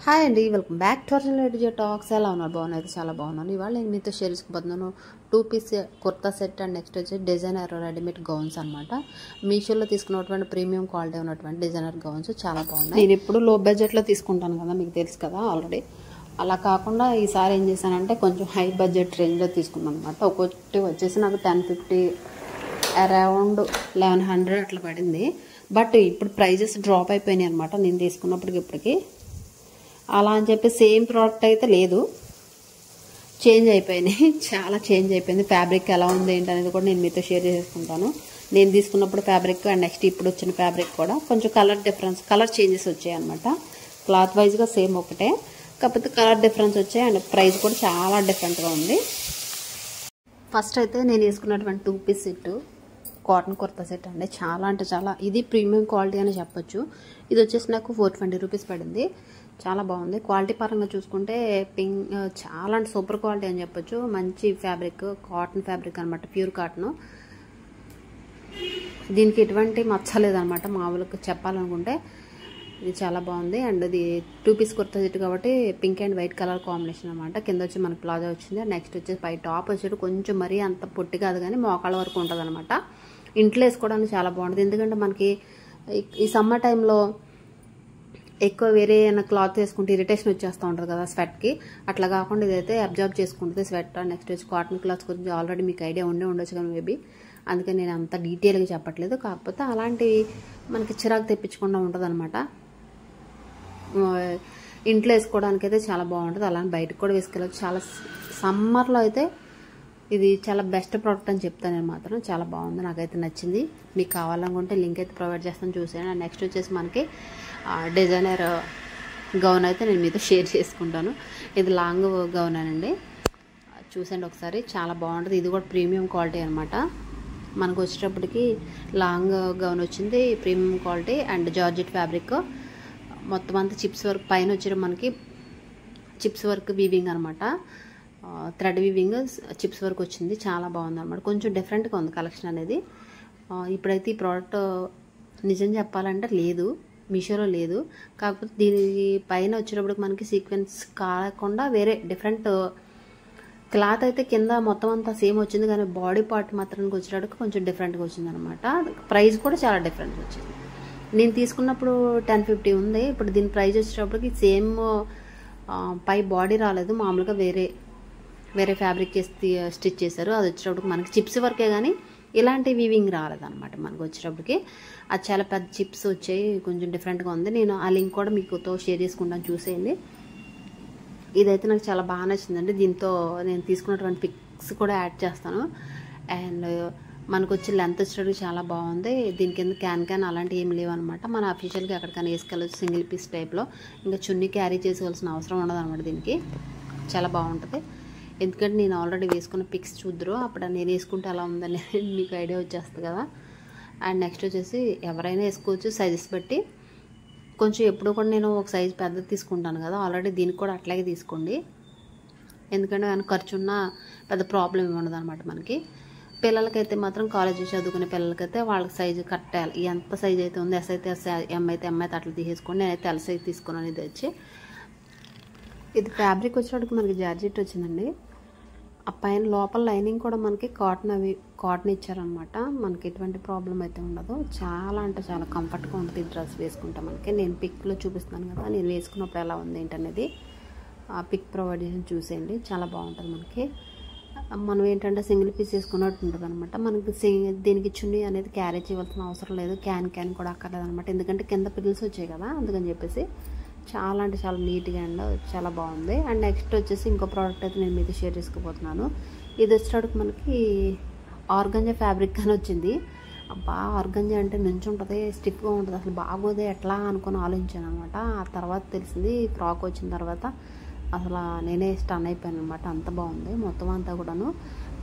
Hi అండి, welcome back to our channel talks. ఎలా ఉన్నారు? బాగున్నారు, చాలా బాగున్నాను. ఇవాళ నేను మీతో షేర్ చేసుకుపోతున్నాను 2 piece kurta set and next వచ్చి డిజైనర్ రెడీమేడ్ గౌన్స్ అనమాట. మీషోలో తీసుకున్నటువంటి ప్రీమియం క్వాలిటీ ఉన్నటువంటి డిజైనర్ గౌన్స్ చాలా బాగున్నాయి. నేను ఇప్పుడు లో బడ్జెట్లో తీసుకుంటాను కదా, మీకు తెలుసు కదా ఆల్రెడీ. అలా కాకుండా ఈసారి ఏం చేశానంటే కొంచెం హై బడ్జెట్ రేంజ్లో తీసుకున్నాను అనమాట. ఒక్కొక్కటి వచ్చేసి నాకు 1050 అరౌండ్ 1100 అట్లా పడింది. బట్ ఇప్పుడు ప్రైజెస్ డ్రాప్ అయిపోయినాయి అనమాట నేను తీసుకున్నప్పటికి ఇప్పటికి. అలా అని చెప్పి సేమ్ ప్రోడక్ట్ అయితే లేదు, చేంజ్ అయిపోయినాయి, చాలా చేంజ్ అయిపోయింది. ఫ్యాబ్రిక్ ఎలా ఉంది ఏంటి అనేది కూడా నేను మీతో షేర్ చేసుకుంటాను. నేను తీసుకున్నప్పుడు ఫ్యాబ్రిక్ అండ్ నెక్స్ట్ ఇప్పుడు వచ్చిన ఫ్యాబ్రిక్ కూడా కొంచెం కలర్ చేంజెస్ వచ్చాయి అనమాట. క్లాత్ వైజ్గా సేమ్ ఒకటే, కాకపోతే కలర్ డిఫరెన్స్ వచ్చాయి అండ్ ప్రైస్ కూడా చాలా డిఫరెంట్గా ఉంది. ఫస్ట్ అయితే నేను వేసుకున్నటువంటి 2 piece set cotton kurta set అండి. చాలా అంటే చాలా, ఇది ప్రీమియం క్వాలిటీ అని చెప్పొచ్చు. ఇది వచ్చేసి నాకు 420 రూపీస్ పడింది. చాలా బాగుంది. క్వాలిటీ పరంగా చూసుకుంటే చాలా అంటే సూపర్ క్వాలిటీ అని చెప్పొచ్చు. మంచి ఫ్యాబ్రిక్, కాటన్ ఫ్యాబ్రిక్ అనమాట, ప్యూర్ కాటన్. దీనికి ఎటువంటి మచ్చలేదనమాట మామూలుగా చెప్పాలనుకుంటే. ఇది చాలా బాగుంది. అండ్ ఇది 2 పీస్ కుర్తా సెట్ కాబట్టి pink and white colour combination అనమాట. కింద వచ్చి మనకి ప్లాజో వచ్చింది. నెక్స్ట్ వచ్చేసి పై టాప్ వచ్చేసి కొంచెం మరీ అంత పొట్టి కాదు కానీ మోకాళ్ళ వరకు ఉంటుంది అనమాట. ఇంట్లో వేసుకోవడానికి చాలా బాగుంటుంది. ఎందుకంటే మనకి ఈ సమ్మర్ టైంలో ఎక్కువ వేరే ఏమైనా క్లాత్ వేసుకుంటే ఇరిటేషన్ వచ్చేస్తూ ఉంటుంది కదా స్వెట్కి. అట్లా కాకుండా ఇదైతే అబ్జర్వ్ చేసుకుంటుంది స్వెట్. నెక్స్ట్ వచ్చి కాటన్ క్లాత్స్ గురించి ఆల్రెడీ మీకు ఐడియా ఉండొచ్చు కానీ మేబీ, అందుకని నేను అంత డీటెయిల్గా చెప్పట్లేదు. కాకపోతే అలాంటివి మనకి చిరాకు తెప్పించకుండా ఉంటుంది అనమాట. ఇంట్లో వేసుకోవడానికి అయితే చాలా బాగుంటుంది. అలానే బయటకు కూడా వేసుకెళ్ళచ్చు. చాలా సమ్మర్లో అయితే ఇది చాలా బెస్ట్ ప్రోడక్ట్ అని చెప్తాను నేను మాత్రం. చాలా బాగుంది, నాకైతే నచ్చింది. మీకు కావాలనుకుంటే లింక్ అయితే ప్రొవైడ్ చేస్తాను, చూసాను. నెక్స్ట్ వచ్చేసి మనకి డిజైనర్ గౌన్ అయితే నేను మీతో షేర్ చేసుకుంటాను. ఇది లాంగ్ గౌన్ అండి, చూసండి ఒకసారి. చాలా బాగుంటుంది. ఇది కూడా ప్రీమియం క్వాలిటీ అనమాట. మనకు వచ్చేటప్పటికి లాంగ్ గౌన్ వచ్చింది, premium quality and georgette fabric. మొత్తం అంతా చిప్స్ వర్క్, పైన వచ్చేటప్పుడు మనకి చిప్స్ వర్క్ వీవింగ్ అనమాట. థ్రెడ్ వీవింగ్ చిప్స్ వర్క్ వచ్చింది. చాలా బాగుంది అనమాట. కొంచెం డిఫరెంట్గా ఉంది కలెక్షన్ అనేది. ఇప్పుడైతే ఈ ప్రోడక్ట్ నిజం చెప్పాలంటే లేదు, మీషోలో లేదు. కాకపోతే దీని పైన వచ్చేటప్పటికి మనకి సీక్వెన్స్ కాకుండా వేరే డిఫరెంట్ క్లాత్ అయితే కింద మొత్తం అంతా సేమ్ వచ్చింది, కానీ బాడీ పార్ట్ మాత్రానికి వచ్చేటప్పటికి కొంచెం డిఫరెంట్గా వచ్చింది అనమాట. ప్రైస్ కూడా చాలా డిఫరెంట్గా వచ్చింది. నేను తీసుకున్నప్పుడు 1050 ఉంది. ఇప్పుడు దీని ప్రైస్ వచ్చేటప్పటికి సేమ్ పై బాడీ రాలేదు, మామూలుగా వేరే ఫ్యాబ్రిక్ స్టిచ్ చేశారు. అది వచ్చేటప్పటికి మనకి చిప్స్ వర్కే కానీ ఇలాంటి వీవింగ్ రాలేదన్నమాట మనకు వచ్చేటప్పటికి. అది చాలా పెద్ద చిప్స్ వచ్చాయి, కొంచెం డిఫరెంట్గా ఉంది. నేను ఆ లింక్ కూడా మీకుతో షేర్ చేసుకుంటాను, చూసేయండి. ఇదైతే నాకు చాలా బాగా నచ్చిందండి. దీంతో నేను తీసుకున్నటువంటి పిక్స్ కూడా యాడ్ చేస్తాను. అండ్ మనకు వచ్చి లెంత్ వచ్చేటప్పుడు చాలా బాగుంది. దీని కింద క్యాన్ అలాంటివి ఏమి లేవు అనమాట. మన అఫీషియల్గా ఎక్కడికైనా వేసుకెళ్ళచ్చు సింగిల్ పీస్ టైప్లో. ఇంకా చున్నీ క్యారీ చేసుకోవాల్సిన అవసరం ఉండదు అనమాట. దీనికి చాలా బాగుంటుంది. ఎందుకంటే నేను ఆల్రెడీ వేసుకున్న పిక్స్ చూద్దరు, అప్పుడు నేను వేసుకుంటే ఎలా ఉందని మీకు ఐడియా వచ్చేస్తుంది కదా. అండ్ నెక్స్ట్ వచ్చేసి ఎవరైనా వేసుకోవచ్చు సైజెస్ బట్టి. కొంచెం ఎప్పుడు కూడా నేను ఒక సైజ్ పెద్దది తీసుకుంటాను కదా, ఆల్రెడీ దీనికి కూడా అట్లాగే తీసుకోండి. ఎందుకంటే దానికి ఖర్చున్న పెద్ద ప్రాబ్లం ఏమి ఉండదు అనమాట మనకి. పిల్లలకైతే మాత్రం కాలేజ్ చదువుకునే పిల్లలకైతే వాళ్ళకి సైజు కట్టాలి. ఎంత సైజ్ అయితే ఉందో, ఎస్ అయితే ఎస్, ఎం అయితే ఎం అయితే అట్లా తీసేసుకోండి. నేనైతే ఎల్ సైజ్ తీసుకున్నాను. ఇది వచ్చి ఇది ఫ్యాబ్రిక్ వచ్చేటప్పటికి మనకి జార్జెట్ వచ్చిందండి. ఆ పైన లోపల లైనింగ్ కూడా మనకి కాటన్ ఇచ్చారనమాట. మనకి ఎటువంటి ప్రాబ్లం అయితే ఉండదు. చాలా అంటే చాలా కంఫర్ట్గా ఉంటుంది డ్రెస్ వేసుకుంటే మనకి. నేను పిక్లో చూపిస్తాను కదా, నేను వేసుకున్నప్పుడు ఎలా ఉంది ఏంటనేది ఆ పిక్ ప్రొవైడ్ చేసి చూసేయండి. చాలా బాగుంటుంది మనకి. మనం ఏంటంటే సింగిల్ పీస్ వేసుకున్నట్టు ఉంటుంది అనమాట. మనకి దీనికి చున్నీ అనేది క్యారీ చేయవలసిన అవసరం లేదు, క్యాన్ కూడా అక్కర్లేదు అనమాట. ఎందుకంటే కింద పిల్స్ వచ్చాయి కదా, అందుకని చెప్పేసి చాలా అంటే చాలా నీట్గా అండ్ చాలా బాగుంది. అండ్ నెక్స్ట్ వచ్చేసి ఇంకో ప్రోడక్ట్ అయితే నేను మీతో షేర్ చేసుకోబోతున్నాను. ఇది వచ్చేటప్పుడు మనకి ఆర్గంజా ఫ్యాబ్రిక్ అని వచ్చింది. అబ్బా, ఆర్గంజా అంటే నుంచి ఉంటుంది, స్టిఫ్గా ఉంటుంది, అసలు బాగోదే ఎట్లా అనుకుని ఆలోచించాను అనమాట. ఆ తర్వాత తెలిసింది ఫ్రాక్ వచ్చిన తర్వాత అసలు నేనే స్టన్ అయిపోయాను అనమాట. అంత బాగుంది. మొత్తం అంతా కూడాను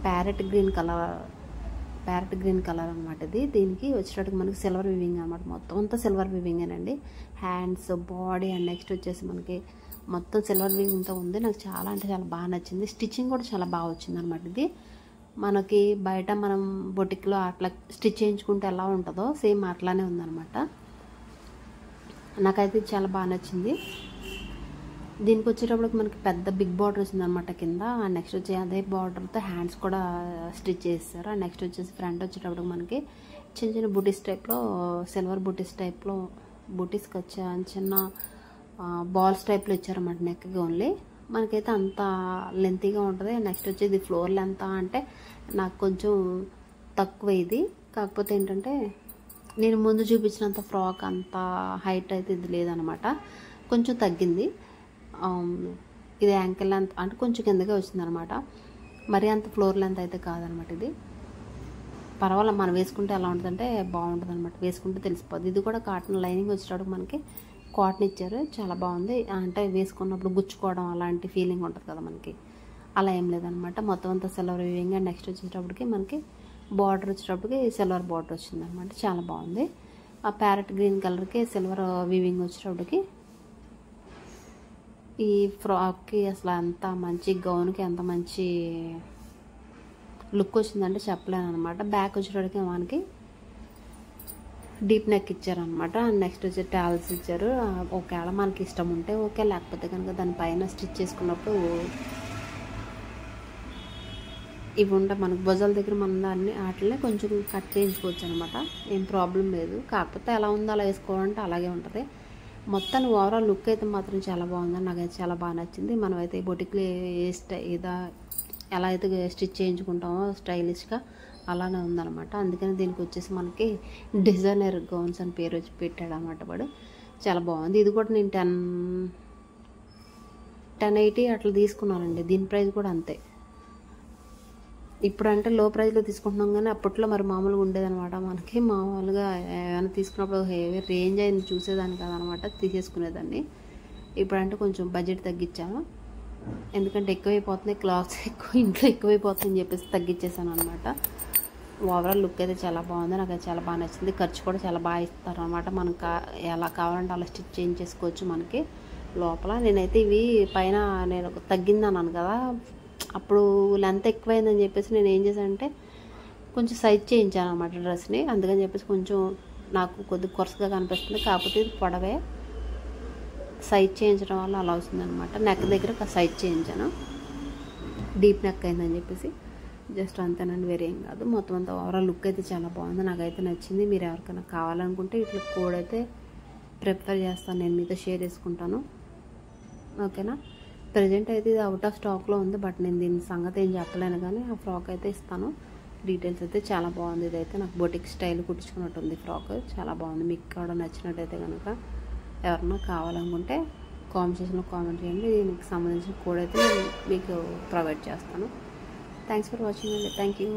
ప్యారెట్ గ్రీన్ కలర్ అనమాట ఇది. దీనికి వచ్చేటట్టుకు మనకి సిల్వర్ వివింగ్ అనమాట. మొత్తం అంతా సిల్వర్ వివింగేనండి. హ్యాండ్స్, బాడీ అండ్ నెక్స్ట్ వచ్చేసి మనకి మొత్తం సిల్వర్ వివింగ్తో ఉంది. నాకు చాలా అంటే చాలా బాగా నచ్చింది. స్టిచ్చింగ్ కూడా చాలా బాగా వచ్చింది అనమాట. ఇది మనకి బయట మనం బొటిక్లో అట్లా స్టిచ్ చేయించుకుంటే ఎలా ఉంటుందో సేమ్ అట్లానే ఉందన్నమాట. నాకైతే చాలా బాగా నచ్చింది. దీనికి వచ్చేటప్పటికి మనకి పెద్ద బిగ్ బార్డర్ వచ్చింది అనమాట కింద. నెక్స్ట్ వచ్చి అదే బార్డర్తో హ్యాండ్స్ కూడా స్టిచ్ చేస్తారు. నెక్స్ట్ వచ్చేసి ఫ్రంట్ వచ్చేటప్పటికి మనకి చిన్న చిన్న బూటీస్ టైప్లో, సిల్వర్ బూటీస్ టైప్లో, బూటీస్కి వచ్చే చిన్న బాల్స్ టైప్లో ఇచ్చారన్నమాట నెక్కి ఓన్లీ. మనకైతే అంత లెంతీగా ఉంటుంది. నెక్స్ట్ వచ్చి ఇది ఫ్లోర్ లెంత్ అంటే నాకు కొంచెం తక్కువ ఇది. కాకపోతే ఏంటంటే నేను ముందు చూపించినంత ఫ్రాక్ అంత హైట్ అయితే ఇది లేదనమాట, కొంచెం తగ్గింది. ఇది యాంకిల్ లెంత్ అంటే కొంచెం కిందగా వచ్చిందనమాట, మరీ అంత ఫ్లోర్ లెంత్ అయితే కాదనమాట. ఇది పర్వాలేదు, మనం వేసుకుంటే ఎలా ఉంటుందంటే బాగుంటుంది అనమాట, వేసుకుంటే తెలిసిపోద్ది. ఇది కూడా కాటన్ లైనింగ్ వచ్చేటప్పుడు మనకి కాటన్ ఇచ్చారు, చాలా బాగుంది. అంటే వేసుకున్నప్పుడు గుచ్చుకోవడం అలాంటి ఫీలింగ్ ఉంటుంది కదా మనకి, అలా ఏం లేదనమాట. మొత్తం అంతా సిల్వర్ వీవింగ్. అండ్ నెక్స్ట్ వచ్చేటప్పటికి మనకి బార్డర్ వచ్చేటప్పటికి సిల్వర్ బార్డర్ వచ్చింది అనమాట, చాలా బాగుంది. ఆ ప్యారెట్ గ్రీన్ కలర్కి సిల్వర్ వీవింగ్ వచ్చేటప్పటికి ఈ ఫ్రాక్కి అసలు ఎంత మంచి, గౌన్కి ఎంత మంచి లుక్ వచ్చిందంటే చెప్పలేను అనమాట. బ్యాక్ వచ్చేటప్పటికి మనకి డీప్ నెక్ ఇచ్చారనమాట. నెక్స్ట్ వచ్చి టాల్స్ ఇచ్చారు. ఒకవేళ మనకి ఇష్టం ఉంటే ఓకే, లేకపోతే కనుక దానిపైన స్టిచ్ చేసుకున్నప్పుడు ఇవి ఉంటే మనకు భుజాల దగ్గర మన దాన్ని వాటిని కొంచెం కట్ చేయించుకోవచ్చు అనమాట, ఏం ప్రాబ్లం లేదు. కాకపోతే ఎలా ఉందో అలా వేసుకోవాలంటే అలాగే ఉంటుంది. మొత్తాన్ని ఓవరాల్ లుక్ అయితే మాత్రం చాలా బాగుందని నాకైతే చాలా బాగా నచ్చింది. మనమైతే బొటిక్లో ఎలా అయితే స్టిచ్ చేయించుకుంటామో స్టైలిష్గా అలానే ఉందన్నమాట. అందుకని దీనికి వచ్చేసి మనకి డిజైనర్ గౌన్స్ అని పేరు వచ్చి పెట్టాడు అన్నమాట వాడు, చాలా బాగుంది. ఇది కూడా నేను 1080 అట్లా తీసుకున్నానండి. దీని ప్రైస్ కూడా అంతే. ఇప్పుడు అంటే లో ప్రైస్లో తీసుకుంటున్నాం, కానీ అప్పట్లో మరి మామూలుగా ఉండేదన్నమాట. మనకి మామూలుగా ఏమైనా తీసుకున్నప్పుడు హెవీ రేంజ్ అయింది చూసేదాన్ని కాదనమాట, తీసేసుకునేదాన్ని. ఇప్పుడంటే కొంచెం బడ్జెట్ తగ్గించాను, ఎందుకంటే ఎక్కువైపోతున్నాయి క్లాత్స్, ఇంట్లో ఎక్కువైపోతుందని చెప్పేసి తగ్గించేసాను అనమాట. ఓవరాల్ లుక్ అయితే చాలా బాగుంది, నాకు అది చాలా బాగా నచ్చింది. ఖర్చు కూడా చాలా బాగా ఇస్తారు అనమాట. మనం ఎలా కావాలంటే అలా స్టిచ్ చేంజ్ చేసుకోవచ్చు మనకి లోపల. నేనైతే ఇవి పైన నేను తగ్గిందన్నాను కదా, అప్పుడు లెంత్ ఎక్కువైందని చెప్పేసి నేను ఏం చేశానంటే కొంచెం సైజ్ చేయించాను అనమాట డ్రెస్ని. అందుకని చెప్పేసి కొంచెం నాకు కొద్దిగా కొరసగా కనిపిస్తుంది, కాకపోతే ఇది పొడవే. సైజ్ చేయించడం వల్ల అలా అవుతుందన్నమాట. నెక్ దగ్గర సైజ్ చేయించాను, డీప్ నెక్ అయిందని చెప్పేసి జస్ట్ అంతేనండి, వేరే ఏం కాదు. మొత్తం అంతా ఓవరాల్ లుక్ అయితే చాలా బాగుంది, నాకైతే నచ్చింది. మీరు ఎవరికైనా కావాలనుకుంటే ఇట్లా కోడ్ అయితే ప్రిఫర్ చేస్తాను, నేను మీతో షేర్ చేసుకుంటాను, ఓకేనా. ప్రజెంట్ అయితే ఇది అవుట్ ఆఫ్ స్టాక్లో ఉంది, బట్ నేను దీని సంగతి ఏం చెప్పలేను, కానీ ఆ ఫ్రాక్ అయితే ఇస్తాను. డీటెయిల్స్ అయితే చాలా బాగుంది. ఇదైతే నాకు బొటిక్ స్టైల్ కుట్టించుకున్నట్టు ఉంది ఫ్రాక్, చాలా బాగుంది. మీకు కూడా నచ్చినట్టయితే కనుక ఎవరన్నా కావాలనుకుంటే కామెంట్ సెక్షన్లో కామెంట్ చేయండి, దీనికి సంబంధించిన కోడ్ అయితే నేను మీకు ప్రొవైడ్ చేస్తాను. థ్యాంక్స్ ఫర్ వాచింగ్ అండి, థ్యాంక్ యూ.